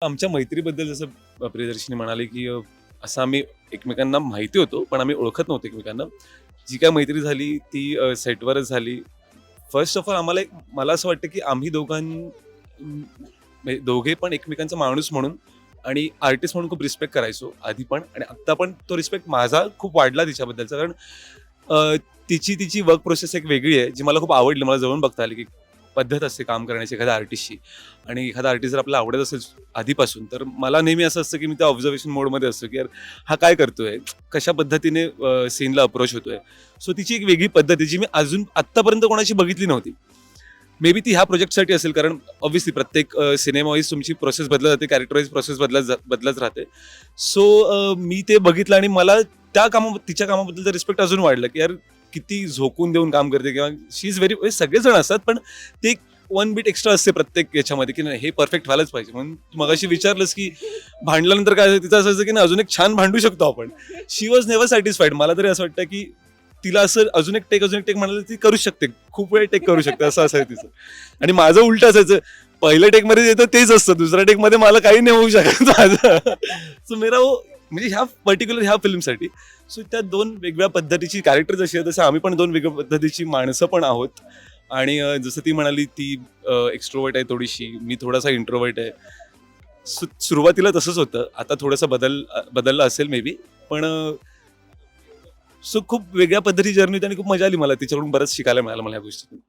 आमच्या मैत्रीबद्दल जसं प्रियदर्शनी म्हणाले, की असं आम्ही एकमेकांना माहिती होतो, पण आम्ही ओळखत नव्हतो एकमेकांना. जी काही मैत्री झाली ती सेटवरच झाली. फर्स्ट ऑफ ऑल मला असं वाटतं, की आम्ही म्हणजे दोघे पण एकमेकांचा माणूस म्हणून आणि आर्टिस्ट म्हणून खूप रिस्पेक्ट करायचो आधी पण आणि आत्ता पण तो रिस्पेक्ट माझा खूप वाढला तिच्याबद्दलचा. कारण अ, तिची वर्क प्रोसेस एक वेगळी आहे, जी मला खूप आवडली. मला जवळून बघता आली, की पद्धत असते काम करण्याची एखाद्या आर्टिस्टची आणि एखादा आर्टिस्ट जर आपल्याला आवडत असेल आधीपासून, तर मला नेहमी असं असतं, की मी त्या ऑब्झर्वेशन मोडमध्ये असतो, की यार हा काय करतोय? कशा पद्धतीने सीनला अप्रोच होतोय? सो तिची एक वेगळी पद्धत आहे, जी मी अजून आत्तापर्यंत कोणाची बघितली नव्हती. मे बी ती ह्या प्रोजेक्टसाठी असेल, कारण ऑब्व्हियसली प्रत्येक सिनेमा वाईज तुमची प्रोसेस बदलत जाते, कॅरेक्टर वाईज प्रोसेस बदलत राहते. सो मी ते बघितलं आणि मला तिच्या कामाबद्दलचा रिस्पेक्ट अजून वाढला, की यार किती झोकून देऊन काम करते किंवा शी इज व्हेरी सगळेजण असतात, पण ते एक वन बीट एक्स्ट्रा असते प्रत्येक याच्यामध्ये, की नाही हे परफेक्ट व्हायलाच पाहिजे. म्हणून तू मगाशी विचारलंस, की भांडल्यानंतर काय तिचं असायचं, की नाही अजून एक छान भांडू शकतो आपण. शी वॉज नेव्हर सॅटिस्फाईड. मला तरी असं वाटतं, की तिला असं अजून एक टेक म्हणाले ती करूच शकते. खूप वेळ टेक करू शकते असं असायचं तिचं. आणि माझं उलट असायचं. पहिल्या टेकमध्ये येतं तेच असतं. दुसऱ्या टेकमध्ये मला काही नाही होऊ शकत माझं. सो मेरा वो म्हणजे ह्या फिल्मसाठी. सो त्या दोन वेगळ्या पद्धतीची कॅरेक्टर जशी आहे तसं आम्ही पण दोन वेगळ्या पद्धतीची माणसं पण आहोत. आणि जसं ती म्हणाली ती एक्स्ट्रोवर्ट आहे थोडीशी, मी थोडासा इंट्रोवर्ट आहे. सुरुवातीला तसंच होतं. आता थोडंसं बदललं असेल मे बी. पण सो खूप वेगळ्या पद्धतीची जर्नी होती आणि खूप मजा आली मला. तिच्याकडून बरंच शिकायला मिळालं मला या गोष्टीतून.